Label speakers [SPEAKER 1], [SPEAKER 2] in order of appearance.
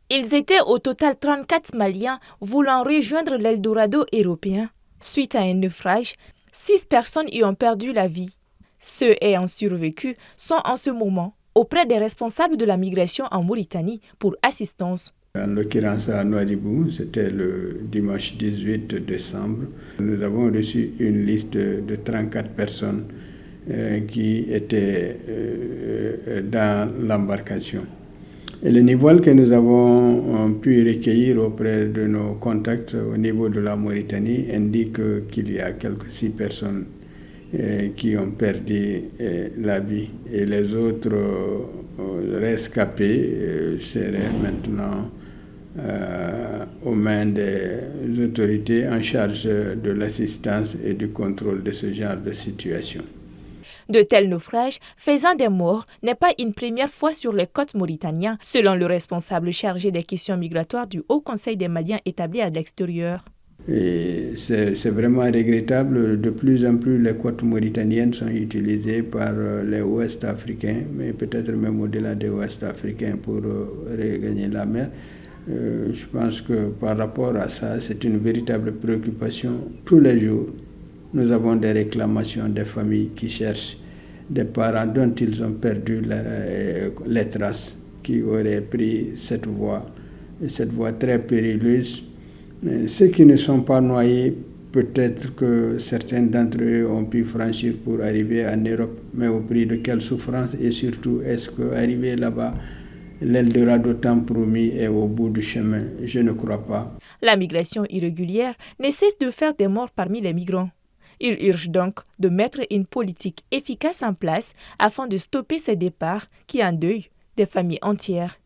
[SPEAKER 1] Ils étaient au total 34 Maliens voulant rejoindre l'Eldorado européen. Suite à un naufrage, 6 personnes y ont perdu la vie. Ceux ayant survécu sont en ce moment auprès des responsables de la migration en Mauritanie pour assistance.
[SPEAKER 2] En l'occurrence à Nouadhibou, c'était le dimanche 18 décembre. Nous avons reçu une liste de 34 personnes qui étaient dans l'embarcation. Et le niveau que nous avons pu recueillir auprès de nos contacts au niveau de la Mauritanie indique qu'il y a quelques 6 personnes qui ont perdu la vie. Et les autres rescapés seraient maintenant aux mains des autorités en charge de l'assistance et du contrôle de ce genre de situation.
[SPEAKER 1] De tels naufrages, faisant des morts, n'est pas une première fois sur les côtes mauritaniennes, selon le responsable chargé des questions migratoires du Haut Conseil des Maliens établi à l'extérieur.
[SPEAKER 2] Et c'est vraiment regrettable. De plus en plus, les côtes mauritaniennes sont utilisées par les Ouest-Africains, mais peut-être même au-delà des Ouest-Africains pour regagner la mer. Je pense que par rapport à ça, c'est une véritable préoccupation. Tous les jours, nous avons des réclamations des familles qui cherchent des parents dont ils ont perdu les traces, qui auraient pris cette voie très périleuse. Ceux qui ne sont pas noyés, peut-être que certains d'entre eux ont pu franchir pour arriver en Europe, mais au prix de quelle souffrance et surtout, est-ce qu'arriver là-bas, l'Eldorado tant promis est au bout du chemin? Je ne crois pas.
[SPEAKER 1] La migration irrégulière ne cesse de faire des morts parmi les migrants. Il urge donc de mettre une politique efficace en place afin de stopper ces départs qui endeuillent des familles entières.